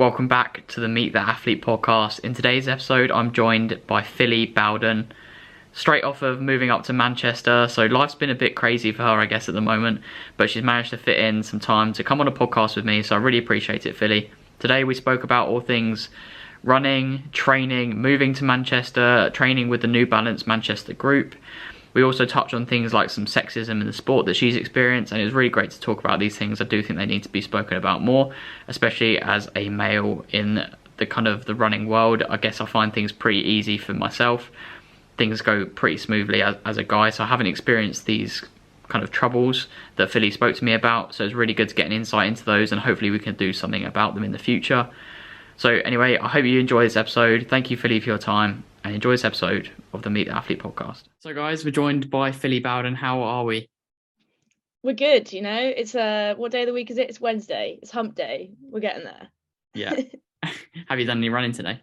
Welcome back to the Meet the Athlete podcast. In today's episode, I'm joined by Philly Bowden, straight off of moving up to Manchester. So life's been a bit crazy for her, I guess, at the moment, but she's managed to fit in some time to come on a podcast with me. So I really appreciate it, Philly. Today we spoke about all things running, training, moving to Manchester, training with the New Balance Manchester group. We also touched on things like some sexism in the sport that she's experienced, and it was really great to talk about these things. I do think they need to be spoken about more, especially as a male in the kind of the running world. I guess I find things pretty easy for myself. Things go pretty smoothly as a guy, so I haven't experienced these kind of troubles that Philly spoke to me about. So it's really good to get an insight into those, and hopefully we can do something about them in the future. So anyway, I hope you enjoy this episode. Thank you, Philly, for your time, and enjoy this episode of the Meet the Athlete podcast. So guys, we're joined by Philly Bowden. How are we? We're good, you know. It's what day of the week is it? It's Wednesday. It's hump day. We're getting there. Yeah. Have you done any running today?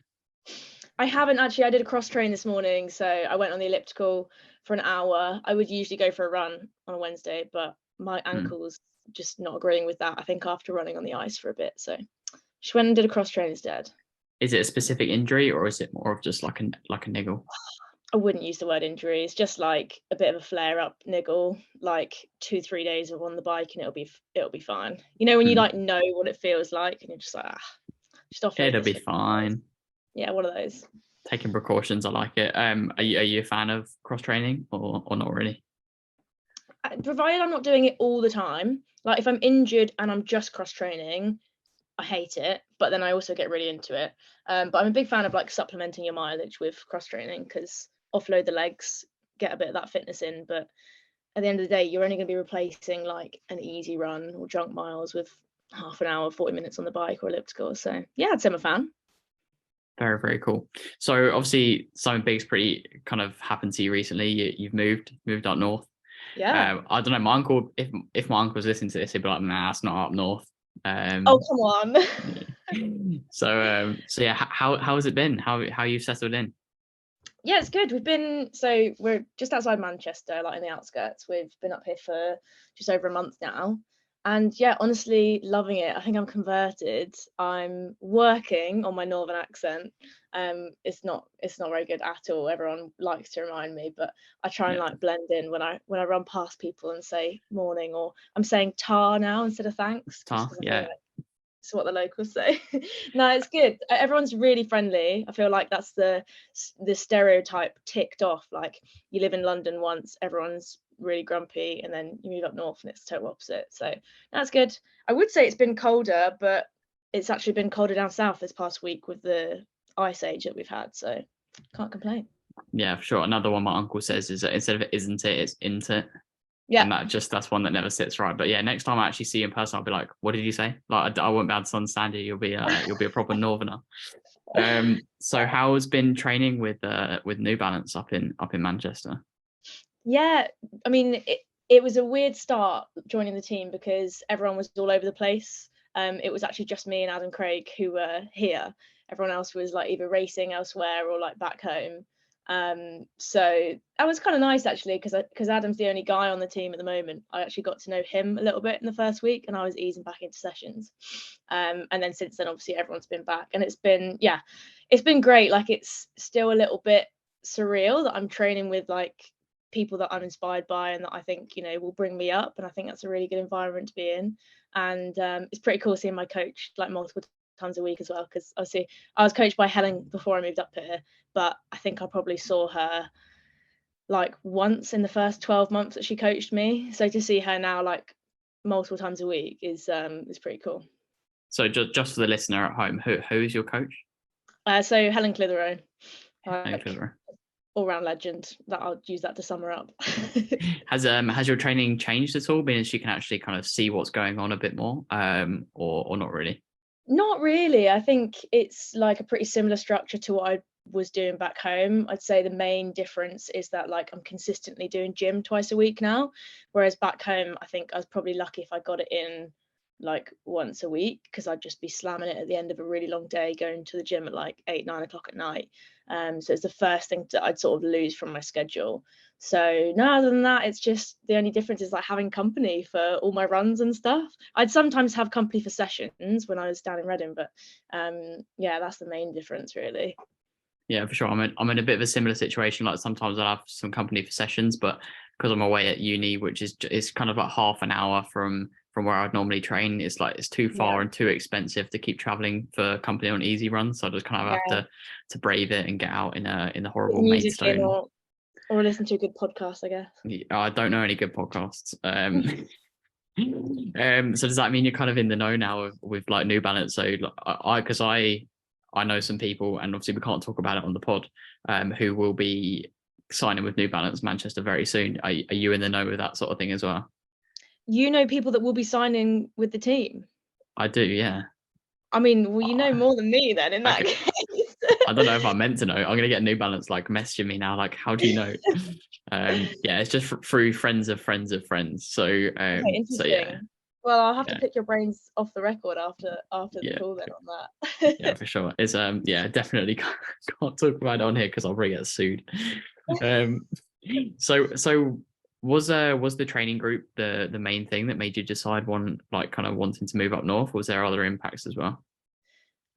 I haven't actually. I did a cross train this morning, so I went on the elliptical for an hour. I would usually go for a run on a Wednesday, but my ankle's just not agreeing with that. I think after running on the ice for a bit, so just went and did a cross train instead. Is it a specific injury, or is it more of just like a niggle? I wouldn't use the word injury. It's just like a bit of a flare up niggle, like 2-3 days of on the bike, and it'll be fine. You know, when you like know what it feels like, and you're just like, just offload It'll this. be fine. Yeah, one of those. Taking precautions, I like it. Are you a fan of cross training or not really? Provided I'm not doing it all the time. Like if I'm injured and I'm just cross training, I hate it, but then I also get really into it. But I'm a big fan of like supplementing your mileage with cross training, because offload the legs, get a bit of that fitness in. But at the end of the day, you're only going to be replacing like an easy run or junk miles with half an hour, 40 minutes on the bike or elliptical. So yeah, I'd say I'm a fan. Very, very cool. So obviously something big's pretty kind of happened to you recently. You've moved up north. Yeah. I don't know. My uncle, if my uncle's listening to this, he'd be like, "Nah, it's not up north." Oh, come on. So yeah, how has it been? How you settled in? Yeah, it's good. We're just outside Manchester, like in the outskirts. We've been up here for just over a month now. And yeah, honestly, loving it. I think I'm converted. I'm working on my northern accent. It's not very good at all. Everyone likes to remind me, but I try and like blend in when I run past people and say morning, or I'm saying tar now instead of thanks. Tar, yeah. It's what the locals say. No, it's good. Everyone's really friendly. I feel like that's the stereotype ticked off. Like you live in London once, everyone's really grumpy, and then you move up north and it's the total opposite. So that's good. I would say it's been colder, but it's actually been colder down south this past week with the ice age that we've had. So can't complain. Yeah, for sure. Another one my uncle says is that instead of isn't it, it's into it. Yeah. And that's one that never sits right. But yeah, next time I actually see you in person, I'll be like, "What did you say?" Like, I won't be able to understand you. You'll be a proper northerner. So how has been training with New Balance up in Manchester? Yeah, I mean, it was a weird start joining the team because everyone was all over the place. It was actually just me and Adam Craig who were here. Everyone else was like either racing elsewhere or like back home. So that was kind of nice actually, because Adam's the only guy on the team at the moment. I actually got to know him a little bit in the first week, and I was easing back into sessions. And then since then, obviously everyone's been back, and it's been great. Like it's still a little bit surreal that I'm training with like people that I'm inspired by and that I think, you know, will bring me up, and I think that's a really good environment to be in. And it's pretty cool seeing my coach like multiple times a week as well, because obviously I was coached by Helen before I moved up here, but I think I probably saw her like once in the first 12 months that she coached me. So to see her now like multiple times a week is pretty cool. So just for the listener at home, who is your coach? So Helen Clitheroe. Helen Clitheroe. All-round legend. That I'll use that to sum her up. Has your training changed at all, meaning she can actually kind of see what's going on a bit more, or not really? Not really. I think it's like a pretty similar structure to what I was doing back home. I'd say the main difference is that like I'm consistently doing gym twice a week now, whereas back home I think I was probably lucky if I got it in like once a week, because I'd just be slamming it at the end of a really long day, going to the gym at like 8-9 o'clock at night. So it's the first thing that I'd sort of lose from my schedule. So no, other than that, it's just the only difference is like having company for all my runs and stuff. I'd sometimes have company for sessions when I was down in Reading, but yeah, that's the main difference really. Yeah, for sure. I'm in a bit of a similar situation. Like sometimes I'll have some company for sessions, but because I'm away at uni, which is kind of like half an hour from where I'd normally train, it's like it's too Yeah, far and too expensive to keep traveling for company on easy runs. So I just kind of have yeah. to brave it and get out in the Put horrible music in, Maidstone. or listen to a good podcast, I guess. I don't know any good podcasts. So does that mean you're kind of in the know now with like New Balance? So like, because I know some people, and obviously we can't talk about it on the pod, who will be signing with New Balance Manchester very soon. Are you in the know with that sort of thing as well? You know people that will be signing with the team. I do, yeah. I mean, well, you know Uh, more than me then in that okay. case. I don't know if I'm meant to know. I'm gonna get New Balance like messaging me now, like, how do you know? Yeah, it's just through friends of friends of friends. So Okay, so yeah, interesting. Well, I'll have to yeah, pick your brains off the record after the yeah. call then on Yeah, that. for sure. It's yeah, definitely can't talk about it on here because I'll probably get sued. Um so was the training group the main thing that made you decide like kind of wanting to move up north? Or was there other impacts as well?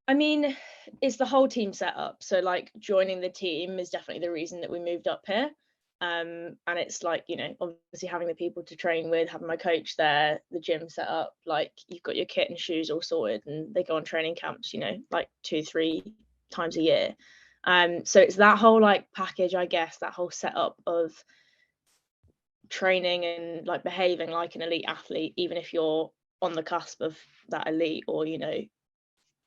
I mean, it's the whole team setup. So like joining the team is definitely the reason that we moved up here. And it's like, you know, obviously having the people to train with, having my coach there, the gym set up, like you've got your kit and shoes all sorted and they go on training camps, you know, like 2-3 times a year. So it's that whole like package, I guess, that whole setup of training and like behaving like an elite athlete, even if you're on the cusp of that elite, or you know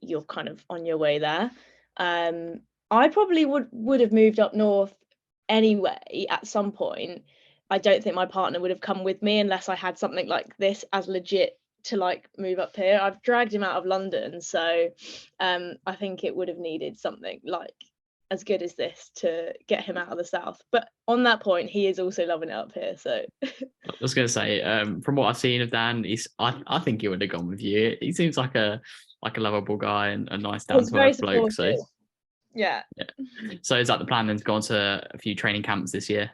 you're kind of on your way there. um I probably would have moved up north anyway at some point. I don't think my partner would have come with me unless I had something like this as legit to like move up here. I've dragged him out of London, so I think it would have needed something like as good as this to get him out of the south. But on that point, he is also loving it up here, so I was gonna say, from what I've seen of Dan, I think he would have gone with you. He seems like a lovable guy and a nice down he's to very earth bloke. supportive. So Yeah. yeah. So is that the plan then to go on to a few training camps this year?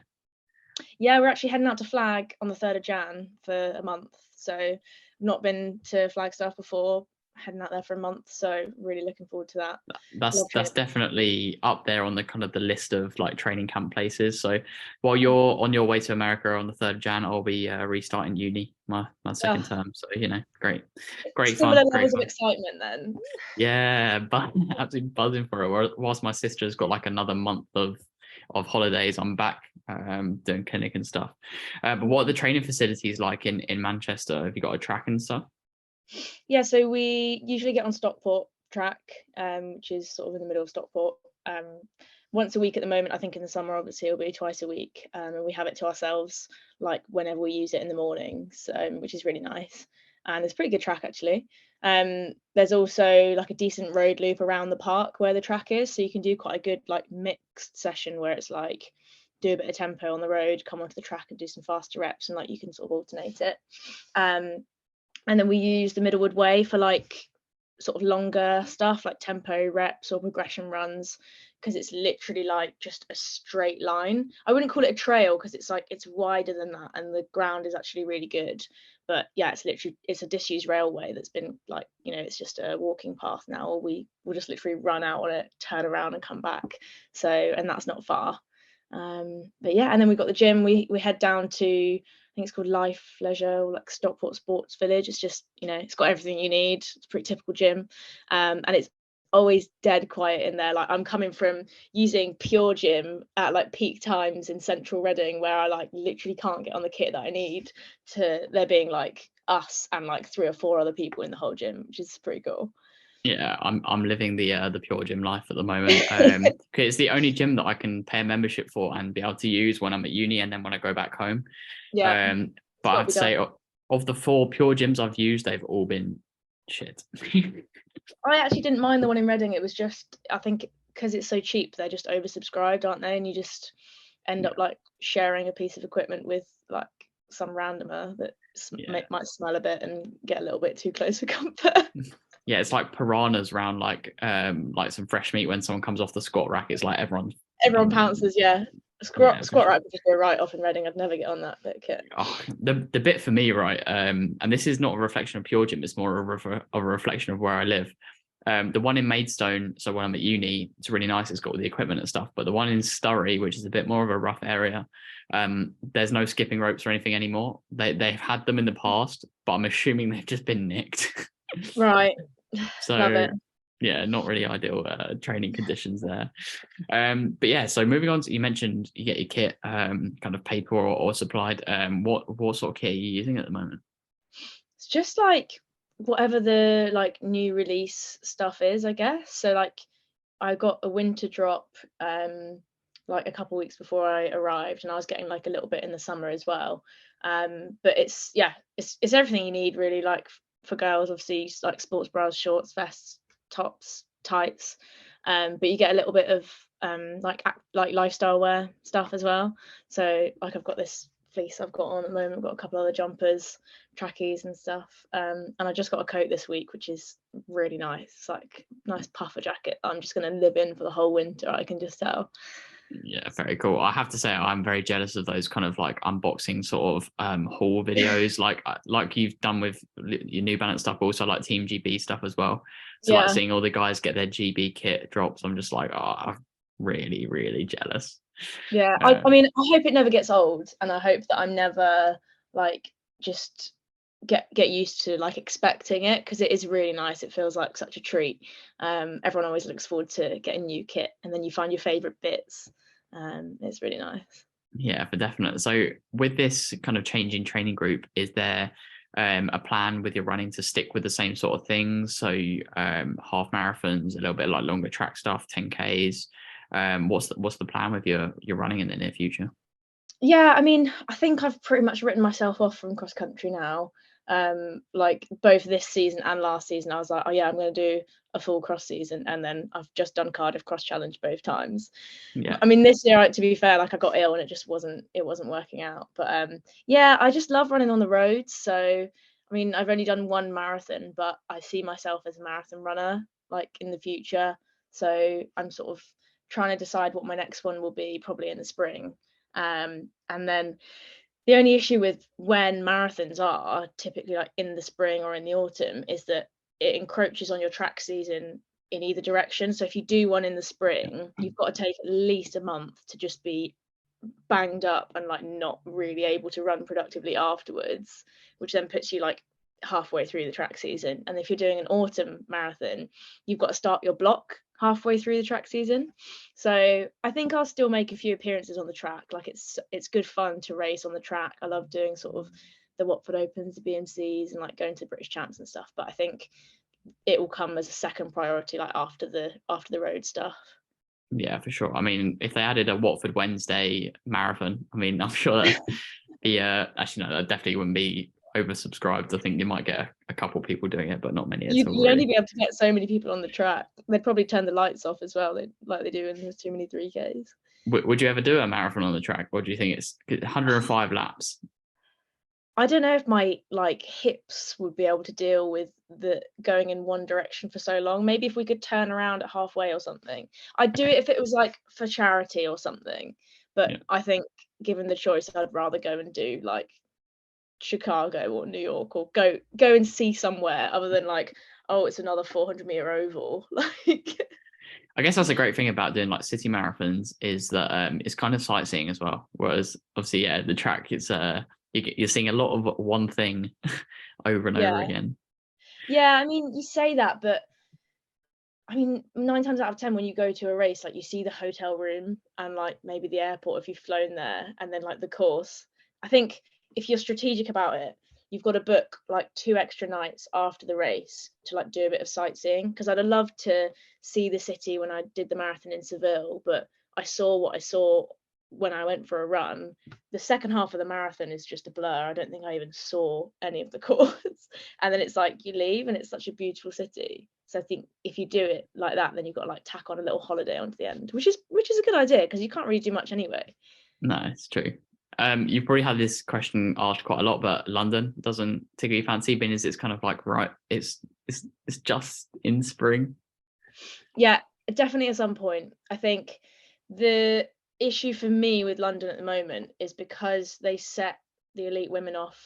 Yeah, we're actually heading out to Flag on the 3rd of Jan for a month. So I've not been to Flagstaff before, heading out there for a month. So really looking forward to that. That's Love training. definitely up there on the kind of the list of like training camp places. So while you're on your way to America on the 3rd of Jan, I'll be restarting uni, my second Oh, term. So you know, great similar fun, great levels of fun. excitement then. Yeah, but absolutely buzzing for it. Whilst my sister's got like another month of holidays, I'm back doing clinic and stuff. But what are the training facilities like in Manchester? Have you got a track and stuff? Yeah, so we usually get on Stockport track, which is sort of in the middle of Stockport. Once a week at the moment. I think in the summer, obviously, it'll be twice a week, and we have it to ourselves, like whenever we use it in the mornings, which is really nice. And it's a pretty good track actually. There's also like a decent road loop around the park where the track is, so you can do quite a good like mixed session where it's like do a bit of tempo on the road, come onto the track and do some faster reps, and like you can sort of alternate it. And then we use the Middlewood Way for like sort of longer stuff like tempo reps or progression runs, because it's literally like just a straight line. I wouldn't call it a trail because it's like it's wider than that and the ground is actually really good. But yeah, it's a disused railway that's been like, you know, it's just a walking path now, or we will just literally run out on it, turn around and come back. So, and that's not far. But yeah, and then we've got the gym. We head down to, I think it's called Life Leisure, or like Stockport Sports Village. It's just, you know, it's got everything you need. It's a pretty typical gym. And it's always dead quiet in there. Like I'm coming from using Pure Gym at like peak times in central Reading where I like literally can't get on the kit that I need, to there being like us and like 3 or 4 other people in the whole gym, which is pretty cool. Yeah, I'm living the Pure Gym life at the moment. 'Cause it's the only gym that I can pay a membership for and be able to use when I'm at uni and then when I go back home. Yeah, But it's I got to have be to done. say, of the 4 Pure Gyms I've used, they've all been shit. I actually didn't mind the one in Reading. It was just, I think, because it's so cheap, they're just oversubscribed, aren't they? And you just end up like sharing a piece of equipment with like some randomer that Yeah. might smell a bit and get a little bit too close for comfort. Yeah, it's like piranhas around like some fresh meat when someone comes off the squat rack. It's like everyone's Everyone fucking pounces, yeah. yeah, for Squat sure. rack would just be a write-off in Reading. I'd never get on that bit of kit. Oh, the bit for me, right? And this is not a reflection of Pure Gym, it's more of a reflection of where I live. The one in Maidstone, so when I'm at uni, it's really nice. It's got all the equipment and stuff. But the one in Surrey, which is a bit more of a rough area, there's no skipping ropes or anything anymore. They've had them in the past, but I'm assuming they've just been nicked. Right. Love So it. yeah, not really ideal training conditions there. But yeah, so moving on to, you mentioned you get your kit kind of paid for or supplied. What sort of kit are you using at the moment? It's just like whatever the like new release stuff is, I guess. So like I got a winter drop like a couple weeks before I arrived, and I was getting like a little bit in the summer as well. But it's everything you need really, like for girls, obviously, like sports bras, shorts, vests, tops, tights. But you get a little bit of like lifestyle wear stuff as well. So like I've got this fleece I've got on at the moment, I've got a couple other jumpers, trackies and stuff. And I just got a coat this week, which is really nice. It's like nice puffer jacket that I'm just going to live in for the whole winter, I can just tell. Yeah, very cool. I have to say, I'm very jealous of those kind of like unboxing sort of haul videos, like you've done with your New Balance stuff, but also like Team GB stuff as well. So like Yeah. seeing all the guys get their GB kit drops, I'm just like, oh, I'm really, really jealous. Yeah. I Um, mean, I hope it never gets old, and I hope that I'm never like just get used to like expecting it, because it is really nice. It feels like such a treat. Everyone always looks forward to getting new kit, and then you find your favorite bits. It's really nice. Yeah, for definite. So with this kind of changing training group, is there a plan with your running to stick with the same sort of things? So half marathons, a little bit like longer track stuff, 10Ks. What's the plan with your running in the near future? Yeah, I mean, I think I've pretty much written myself off from cross country now. Like both this season and last season, I was like, oh yeah, I'm going to do a full cross season, and then I've just done Cardiff Cross Challenge both times. Yeah. I mean, this year, to be fair, like I got ill and it wasn't working out. But yeah, I just love running on the roads. So I mean, I've only done one marathon, but I see myself as a marathon runner like in the future. So I'm sort of trying to decide what my next one will be, probably in the spring. And then the only issue with when marathons are typically like in the spring or in the autumn is that it encroaches on your track season in either direction. So if you do one in the spring, you've got to take at least a month to just be banged up and like not really able to run productively afterwards, which then puts you like halfway through the track season. And if you're doing an autumn marathon, you've got to start your block halfway through the track season. So I think I'll still make a few appearances on the track. Like it's good fun to race on the track. I love doing sort of the Watford Opens, the BMCs, and like going to the British Champs and stuff. But I think it will come as a second priority, like after the road stuff. Yeah, for sure. I mean, if they added a Watford Wednesday marathon, I mean, I'm sure that the actually no, that definitely wouldn't be oversubscribed. I think you might get a couple people doing it, but not many at all, You'd only really. be able to get so many people on the track. They'd probably turn the lights off as well, like they do when there's too many 3Ks. Would you ever do a marathon on the track, or do you think it's 105 laps? I don't know if my like hips would be able to deal with the going in one direction for so long. Maybe if we could turn around at halfway or something. I'd do Okay, it if it was like for charity or something. But yeah. I think given the choice, I'd rather go and do like Chicago or New York, or go and see somewhere other than like, oh, it's another 400-meter oval. Like I guess that's a great thing about doing like city marathons is that it's kind of sightseeing as well. Whereas obviously, yeah, the track it's you're seeing a lot of one thing over and over yeah. again. Yeah, I mean, you say that, but I mean, 9 times out of 10 when you go to a race, like you see the hotel room and like maybe the airport if you've flown there, and then like the course. I think if you're strategic about it, you've got to book like 2 extra nights after the race to like do a bit of sightseeing, because I'd have loved to see the city when I did the marathon in Seville, but I saw what I saw when I went for a run. The second half of the marathon is just a blur. I don't think I even saw any of the course. And then it's like you leave and it's such a beautiful city. So I think if you do it like that, then you've got to like tack on a little holiday onto the end, which is a good idea because you can't really do much anyway. No, it's true. You've probably had this question asked quite a lot, but London doesn't tickle your fancy, being as it's kind of like right, it's just in spring. Yeah, definitely at some point. I think the issue for me with London at the moment is because they set the elite women off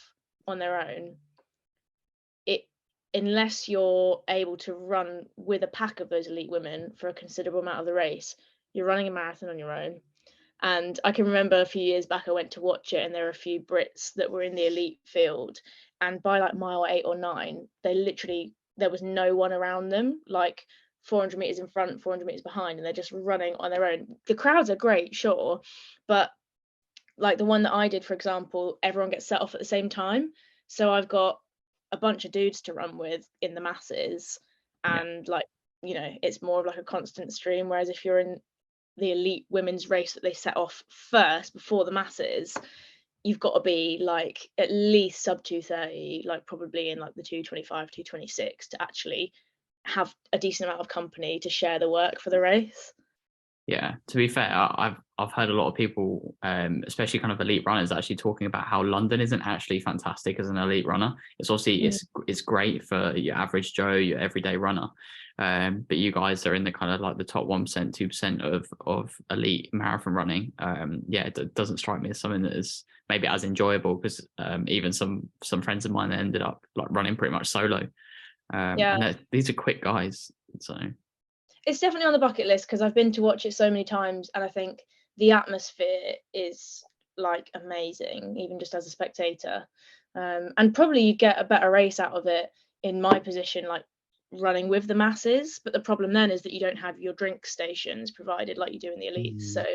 on their own, it unless you're able to run with a pack of those elite women for a considerable amount of the race, you're running a marathon on your own. And I can remember a few years back, I went to watch it, and there were a few Brits that were in the elite field. And by like mile 8 or 9, there was no one around them, like 400 meters in front, 400 meters behind, and they're just running on their own. The crowds are great, sure. But like the one that I did, for example, everyone gets set off at the same time. So I've got a bunch of dudes to run with in the masses. Yeah. And like, it's more of like a constant stream. Whereas if you're in the elite women's race that they set off first before the masses, you've got to be like at least sub 2:30, like probably in like the 2:25, 2:26 to actually have a decent amount of company to share the work for the race. Yeah, to be fair, I've heard a lot of people, especially kind of elite runners, actually talking about how London isn't actually fantastic as an elite runner. It's obviously Mm. it's great for your average Joe, your everyday runner, but you guys are in the kind of like the top 1%, 2% of elite marathon running. Yeah, it doesn't strike me as something that is maybe as enjoyable because even some friends of mine ended up like running pretty much solo, Yeah, and these are quick guys, so. it's definitely on the bucket list because I've been to watch it so many times, and I think the atmosphere is like amazing, even just as a spectator. And probably you get a better race out of it in my position, like running with the masses. But the problem then is that you don't have your drink stations provided like you do in the elites. So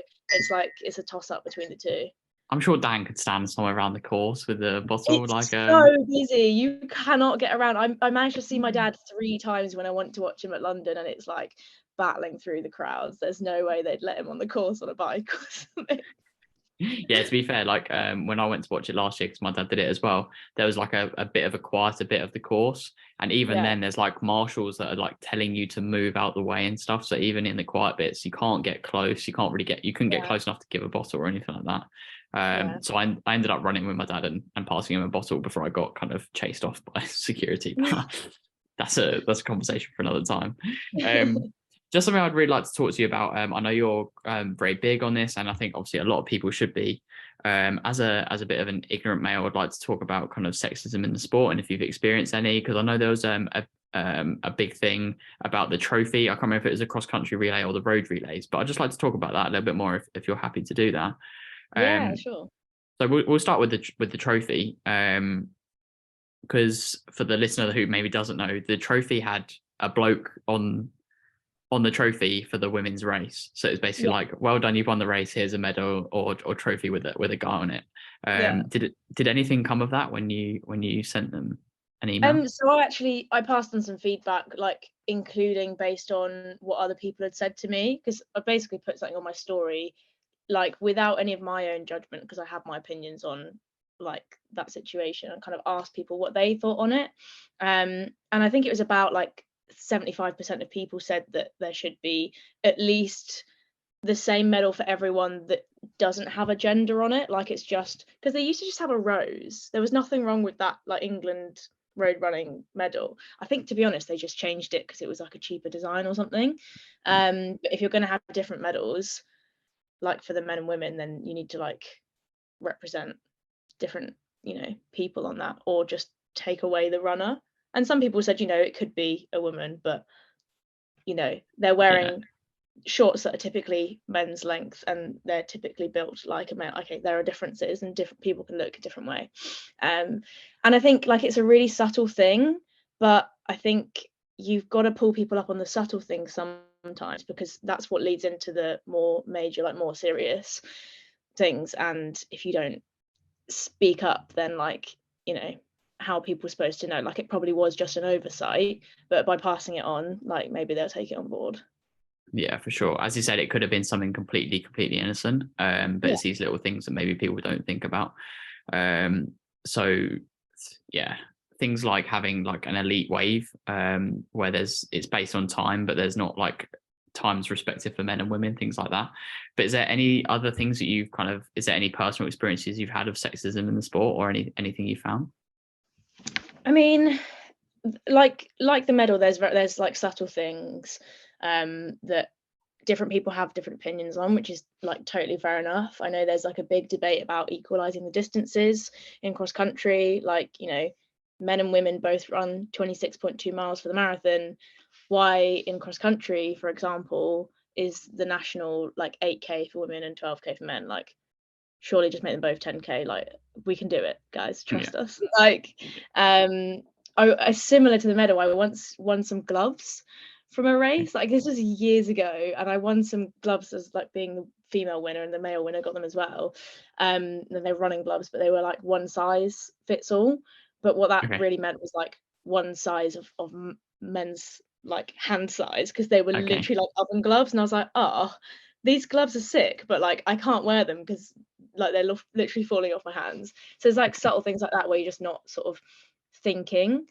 it's a toss up between the two. I'm sure Dan could stand somewhere around the course with a bottle, like It's so busy. You cannot get around. I managed to see my dad 3 times when I went to watch him at London, and it's like battling through the crowds. There's no way they'd let him on the course on a bike or something. yeah. To be fair, like when I went to watch it last year, because my dad did it as well, there was like a bit of a quieter bit of the course, and even Yeah, then, there's like marshals that are like telling you to move out the way and stuff. So even in the quiet bits, you can't get close. You couldn't get yeah, close enough to give a bottle or anything like that. yeah. So I ended up running with my dad and passing him a bottle before I got kind of chased off by security. But that's a conversation for another time. Um, just something I'd really like to talk to you about. I know you're very big on this, and I think obviously a lot of people should be. As a bit of an ignorant male, I'd like to talk about kind of sexism in the sport and if you've experienced any, because I know there was a big thing about the trophy. I can't remember if it was a cross country relay or the road relays, but I'd just like to talk about that a little bit more if you're happy to do that. Yeah, Um, sure. so we'll start with the trophy, because for the listener who maybe doesn't know, the trophy had a bloke on the trophy for the women's race. So it's basically Yeah, like, well done, you've won the race. Here's a medal or trophy with a guy on it. yeah. Did anything come of that when you sent them an email? So I passed on some feedback, like including based on what other people had said to me, because I basically put something on my story, like without any of my own judgment, because I have my opinions on like that situation, and kind of asked people what they thought on it. And I think it was about like 75% of people said that there should be at least the same medal for everyone that doesn't have a gender on it. Like it's just because they used to just have a rose. There was nothing wrong with that, like England road running medal. I think to be honest, they just changed it because it was like a cheaper design or something. But if you're going to have different medals, like for the men and women, then you need to like represent different, people on that, or just take away the runner. And some people said, it could be a woman, but they're Yeah, wearing shorts that are typically men's length, and they're typically built like a male. Okay, there are differences, and different people can look a different way. And I think like it's a really subtle thing, but I think you've got to pull people up on the subtle things sometimes, because that's what leads into the more major, like more serious things. And if you don't speak up, then like, how are people supposed to know? Like it probably was just an oversight, but by passing it on, like maybe they'll take it on board. yeah, for sure. As you said, it could have been something completely innocent. But Yeah. it's these little things that maybe people don't think about. Um, so yeah, things like having like an elite wave, where it's based on time, but there's not like times respective for men and women, things like that. But is there any other things that you've kind of, is there any personal experiences you've had of sexism in the sport, or anything you found? I mean, like the medal, there's like subtle things that different people have different opinions on, which is like totally fair enough. I know there's like a big debate about equalizing the distances in cross country, like, you know, men and women both run 26.2 miles for the marathon. Why in cross country, for example, is the national like 8k for women and 12k for men? Like, surely just make them both 10k. Like, we can do it, guys, trust us. Like, I similar to the medal, I once won some gloves from a race. Like, this was years ago, and I won some gloves as like being the female winner, and the male winner got them as well. And they were running gloves, but they were like one size fits all. But what that Okay. really meant was like one size of men's like hand size, because they were Okay. literally like oven gloves, and I was like, oh, these gloves are sick, but like I can't wear them because like they're literally falling off my hands. So there's like subtle things like that where you're just not sort of thinking.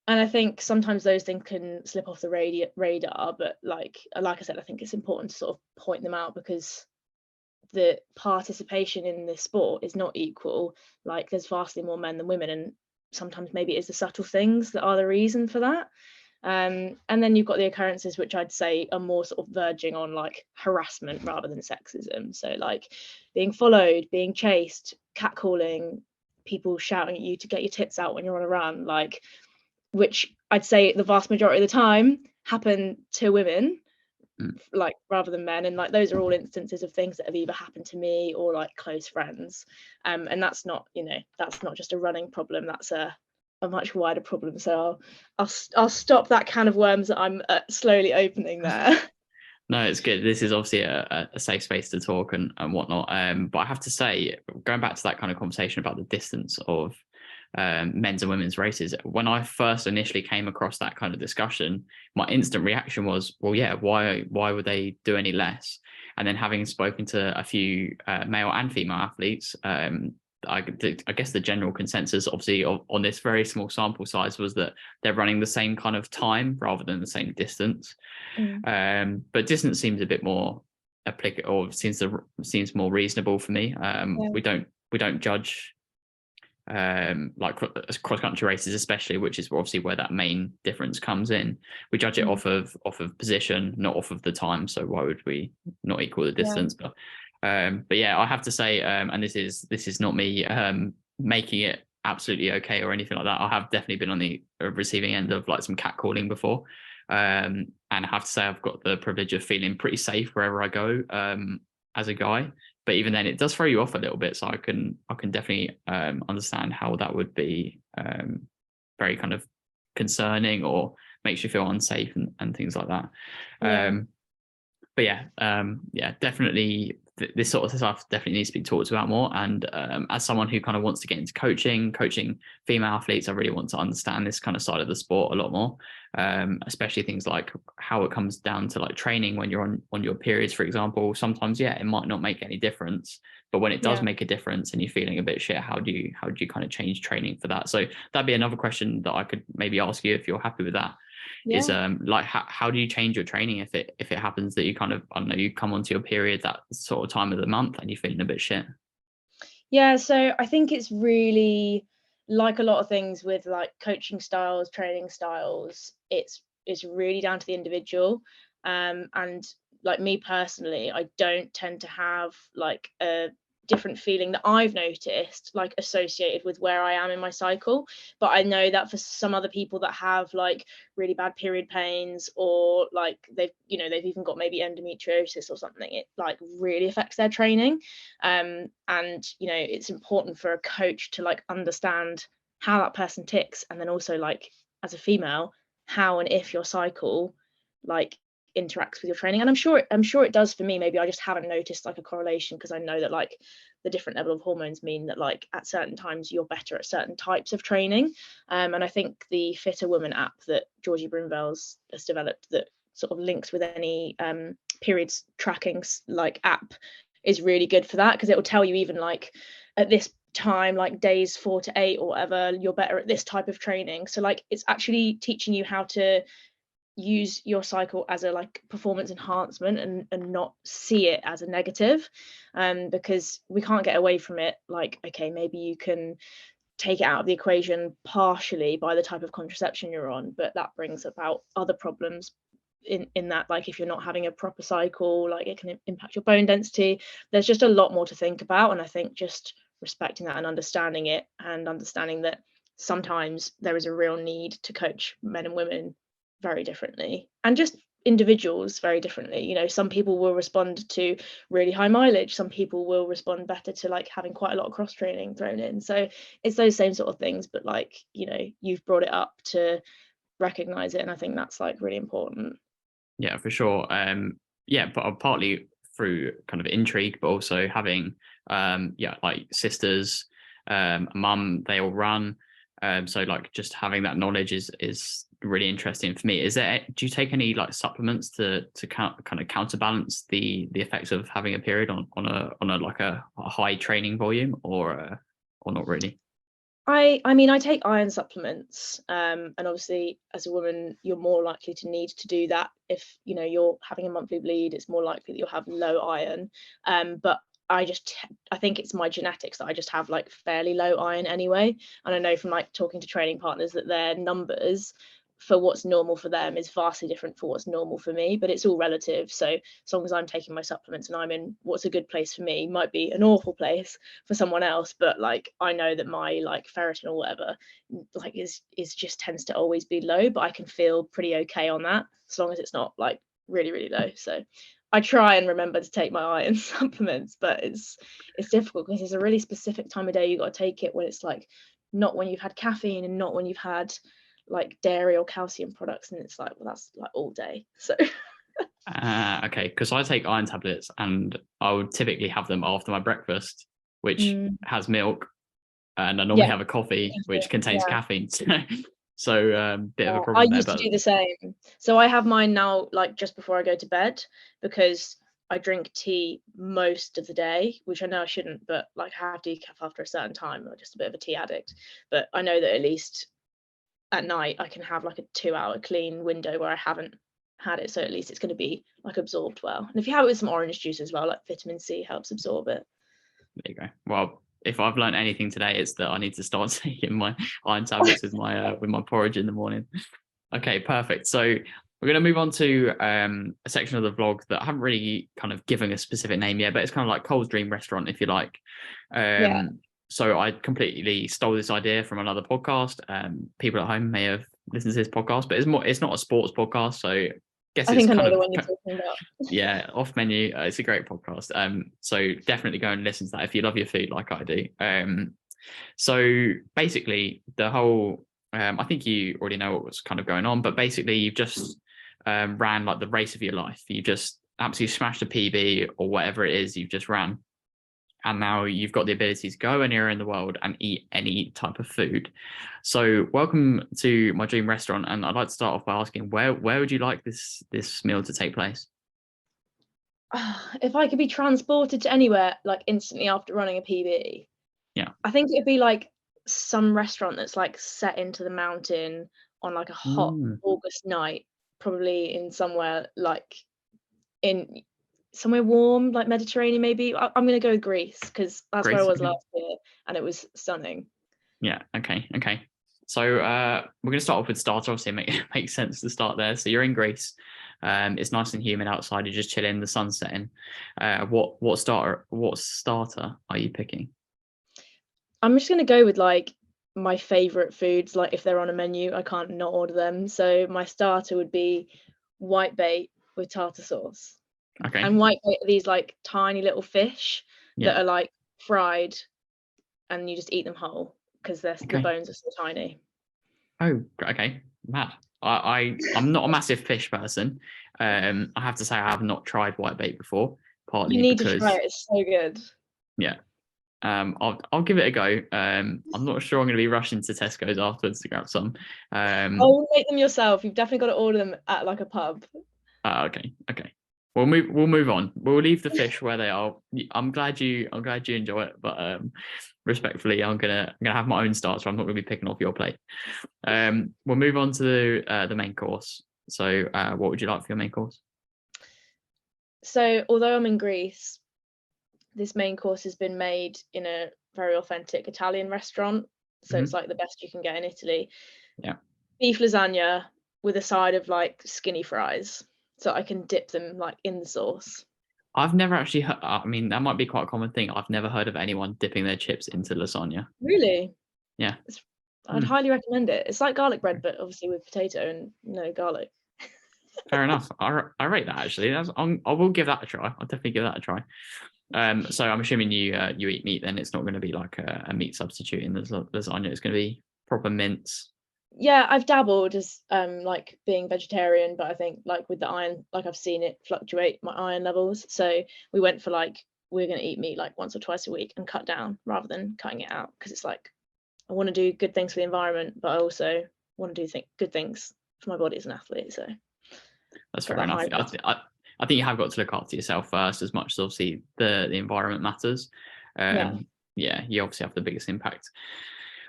And I think sometimes those things can slip off the radar, but like I said, I think it's important to sort of point them out, because the participation in this sport is not equal. Like, there's vastly more men than women, and sometimes maybe it's the subtle things that are the reason for that. And then you've got the occurrences which I'd say are more sort of verging on like harassment rather than sexism. So like being followed, being chased, catcalling, people shouting at you to get your tits out when you're on a run, like, which I'd say the vast majority of the time happen to women, like, rather than men. And like those are all instances of things that have either happened to me or like close friends. And that's not, you know, that's not just a running problem, that's a much wider problem. So I'll stop that can of worms that I'm slowly opening there. No, it's good. This is obviously a safe space to talk and whatnot. But I have to say, going back to that kind of conversation about the distance of men's and women's races, when I first initially came across that kind of discussion, my instant reaction was, well, yeah, why would they do any less? And then having spoken to a few male and female athletes, I guess the general consensus, obviously, on this very small sample size, was that they're running the same kind of time rather than the same distance. But distance seems a bit more applicable, or seems more reasonable for me. Yeah. We don't judge like cross country races, especially, which is obviously where that main difference comes in. We judge it off of position, not off of the time. So why would we not equal the distance? But yeah, I have to say, and this is not me making it absolutely okay or anything like that. I have definitely been on the receiving end of like some catcalling before. And I have to say, I've got the privilege of feeling pretty safe wherever I go as a guy. But even then, it does throw you off a little bit. So I can definitely understand how that would be very kind of concerning, or makes you feel unsafe and things like that. Yeah. But yeah, definitely this sort of stuff definitely needs to be talked about more. And as someone who kind of wants to get into coaching female athletes, I really want to understand this kind of side of the sport a lot more, especially things like how it comes down to like training when you're on your periods, for example. Sometimes, yeah, it might not make any difference, but when it does make a difference and you're feeling a bit shit, how do you kind of change training for that? So that'd be another question that I could maybe ask you if you're happy with that. Is like how do you change your training if it happens that you kind of, I don't know, you come onto your period that sort of time of the month and you're feeling a bit shit? Yeah, so I think it's really, like a lot of things with like coaching styles, training styles, it's really down to the individual. And like me personally, I don't tend to have like a different feeling that I've noticed like associated with where I am in my cycle. But I know that for some other people that have like really bad period pains, or like they've even got maybe endometriosis or something, it like really affects their training. And it's important for a coach to like understand how that person ticks, and then also like as a female, how and if your cycle like interacts with your training. And I'm sure it does for me. Maybe I just haven't noticed like a correlation, because I know that like the different level of hormones mean that like at certain times you're better at certain types of training. And I think the Fitter Woman app that Georgie Broomvales has developed, that sort of links with any periods tracking like app, is really good for that, because it will tell you even like at this time, like days 4 to 8 or whatever, you're better at this type of training. So like it's actually teaching you how to use your cycle as a like performance enhancement and not see it as a negative, because we can't get away from it. Like, okay, maybe you can take it out of the equation partially by the type of contraception you're on, but that brings about other problems in that, like if you're not having a proper cycle, like it can impact your bone density. There's just a lot more to think about, and I think just respecting that and understanding it, and understanding that sometimes there is a real need to coach men and women very differently, and just individuals very differently. You know, some people will respond to really high mileage, some people will respond better to like having quite a lot of cross training thrown in. So it's those same sort of things, but like, you know, you've brought it up to recognize it, and I think that's like really important. Yeah, for sure. Yeah, but partly through kind of intrigue, but also having yeah, like sisters, mum, they all run. So like just having that knowledge is really interesting for me. Do you take any like supplements to kind of counterbalance the effects of having a period on a like a high training volume, or not really? I mean, I take iron supplements, and obviously as a woman you're more likely to need to do that. If you know you're having a monthly bleed, it's more likely that you'll have low iron. But I think it's my genetics that I just have like fairly low iron anyway. And I know from like talking to training partners that their numbers for what's normal for them is vastly different for what's normal for me, but it's all relative. So as long as I'm taking my supplements and I'm in what's a good place for me, might be an awful place for someone else, but like I know that my like ferritin or whatever like is just tends to always be low, but I can feel pretty okay on that as long as it's not like really low. So I try and remember to take my iron supplements, but it's difficult because there's a really specific time of day you got to take it, when it's like not when you've had caffeine and not when you've had like dairy or calcium products, and it's like, well, that's like all day. So Okay, because I take iron tablets and I would typically have them after my breakfast, which has milk, and I normally yeah, have a coffee which contains yeah. caffeine. So bit of a I problem there, used to but do the same. So I have mine now like just before I go to bed, because I drink tea most of the day, which I know I shouldn't, but like I have decaf after a certain time. I'm just a bit of a tea addict. But I know that at least at night I can have like a 2 hour clean window where I haven't had it. So at least it's going to be like absorbed well. And if you have it with some orange juice as well, like vitamin C helps absorb it. there you go. Well, if I've learned anything today, it's that I need to start taking my iron tablets with my porridge in the morning. Okay, perfect. So we're going to move on to a section of the vlog that I haven't really kind of given a specific name yet, but it's kind of like Cole's Dream Restaurant, if you like. Yeah, So I completely stole this idea from another podcast. People at home may have listened to this podcast, but it's not a sports podcast, so I guess I it's think I kind know of the one you're talking about. yeah, off menu. It's a great podcast. So definitely go and listen to that if you love your food like I do. So basically, the whole I think you already know what was kind of going on, but basically, you've just ran like the race of your life. You just absolutely smashed a PB or whatever it is you've just ran, and now you've got the ability to go anywhere in the world and eat any type of food. So, welcome to my dream restaurant, and I'd like to start off by asking where would you like this meal to take place? If I could be transported to anywhere like instantly after running a PB, Yeah. I think it'd be like some restaurant that's like set into the mountain on like a hot Mm, August night, probably in somewhere like in somewhere warm, like Mediterranean maybe. I'm gonna go with Greece because that's where I Greece. was Okay. last year and it was stunning. Yeah. Okay. Okay. So we're going to start off with starter. Obviously, it makes sense to start there. So you're in Greece. It's nice and humid outside. You're just chilling, the sun's setting. What starter are you picking? I'm just gonna go with like my favorite foods. Like if they're on a menu, I can't not order them. So my starter would be white bait with tartar sauce. Okay. And white bait are these like tiny little fish that Yeah. are like fried, and you just eat them whole because the Okay. bones are so tiny. Oh, okay. Mad. I'm not a massive fish person. I have to say I have not tried whitebait before, You partly need to try because it. It's so good. yeah. I'll give it a go. I'm not sure I'm going to be rushing to Tesco's afterwards to grab some. Um, Oh, make them yourself. You've definitely got to order them at like a pub. okay, okay. We'll move on. We'll leave the fish where they are. I'm glad you enjoy it, but respectfully, I'm gonna have my own starter. I'm not gonna be picking off your plate. We'll move on to the main course. So what would you like for your main course? So although I'm in Greece, this main course has been made in a very authentic Italian restaurant. So it's Hmm. like the best you can get in Italy. Yeah. Beef lasagna with a side of like skinny fries. So I can dip them like in the sauce. I've never actually heard, I mean, that might be quite a common thing. I've never heard of anyone dipping their chips into lasagna. Really? Yeah. It's, I'd Hmm. highly recommend it. It's like garlic bread, but obviously with potato and no garlic. Fair enough. I rate that actually. I will give that a try. I'll definitely give that a try. So I'm assuming you eat meat, then it's not going to be like a meat substitute in the lasagna. It's going to be proper mince. Yeah, I've dabbled as like being vegetarian, but I think like with the iron, like I've seen it fluctuate my iron levels. So we went for like we're gonna eat meat like once or twice a week and cut down rather than cutting it out because it's like I want to do good things for the environment, but I also want to do good things for my body as an athlete. So That's got fair that enough. hybrid. I think you have got to look after yourself first, as much as obviously the environment matters. Yeah. Yeah, you obviously have the biggest impact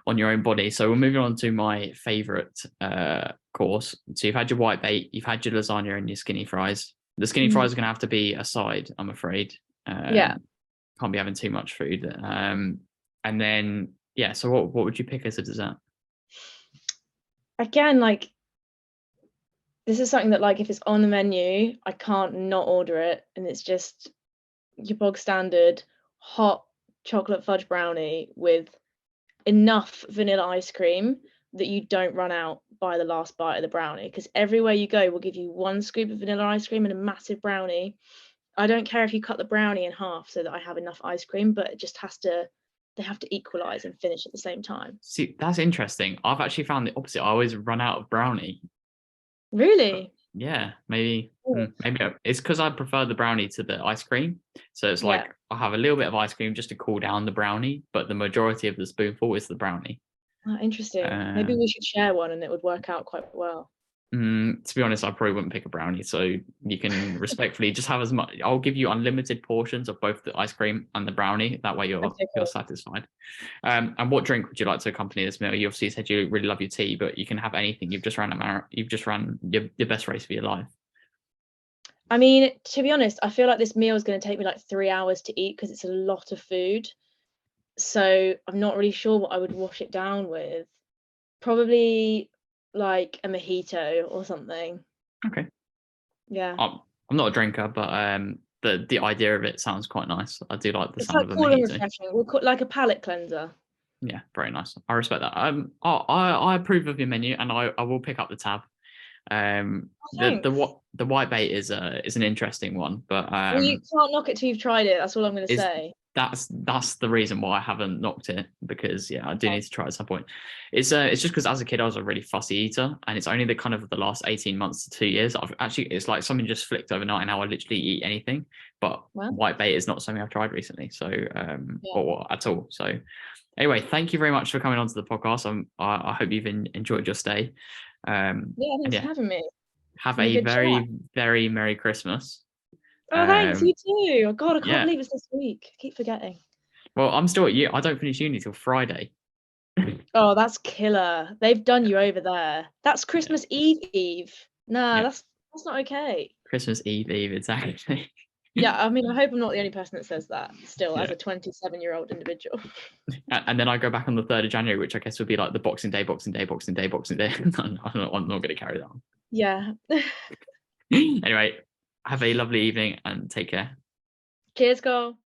on your own body. So we're moving on to my favorite course. So you've had your white bait, you've had your lasagna, and your skinny fries. The skinny Mhm. fries are going to have to be a side, I'm afraid. Yeah. Can't be having too much food. And then yeah, so what would you pick as a dessert? Again, like this is something that like if it's on the menu, I can't not order it, and it's just your bog standard hot chocolate fudge brownie with enough vanilla ice cream that you don't run out by the last bite of the brownie, because everywhere you go will give you one scoop of vanilla ice cream and a massive brownie. I don't care if you cut the brownie in half so that I have enough ice cream, but it just has to they have to equalize and finish at the same time. See, that's interesting. I've actually found the opposite. I always run out of brownie. But Really? yeah, maybe Oh, maybe it's because I prefer the brownie to the ice cream. So it's yeah. like I'll have a little bit of ice cream just to cool down the brownie, but the majority of the spoonful is the brownie. Interesting. Maybe Um, we should share one and it would work out quite well. to be honest, I probably wouldn't pick a brownie. So you can respectfully just have as much. I'll give you unlimited portions of both the ice cream and the brownie. That way Okay, you're cool. satisfied. And what drink would you like to accompany this meal? You obviously said you really love your tea, but you can have anything. You've just ran your best race of your life. I mean, to be honest, I feel like this meal is going to take me like 3 hours to eat because it's a lot of food. So I'm not really sure what I would wash it down with. Probably like a mojito or something. Okay. Yeah. I'm not a drinker, but the idea of it sounds quite nice. I do like the It's sound like of a cool and mojito. refreshing. We'll call like a palate cleanser. Yeah, very nice. I respect that. I approve of your menu, and I will pick up the tab. Oh, thanks. The white bait is an interesting one, but Well, you can't knock it till you've tried it. That's all I'm going to is say. that's the reason why I haven't knocked it, because yeah, I do Okay. need to try at some point. It's just because as a kid I was a really fussy eater, and it's only the kind of the last 18 months to 2 years I've actually, it's like something just flicked overnight and now I literally eat anything. But Well, white bait is not something I've tried recently, so yeah. or at all. So anyway, thank you very much for coming onto the podcast. I hope you've enjoyed your stay. Yeah, And thanks for yeah, having me. have Been a a good chat. very Merry Christmas. Oh, thanks. You Um, too. Oh, God, I can't yeah. believe it's this week. I keep forgetting. Well, I'm still at I don't finish uni till Friday. Oh, that's killer. They've done you over there. That's Yeah, Christmas Eve Eve. Nah, yeah. that's not okay. Christmas Eve, exactly. Yeah, I mean, I hope I'm not the only person that says that still as Yeah. a 27-year-old individual. And then I go back on the 3rd of January, which I guess would be like the Boxing Day. I'm not going to carry that on. Yeah. Anyway, have a lovely evening and take care. Cheers, girl.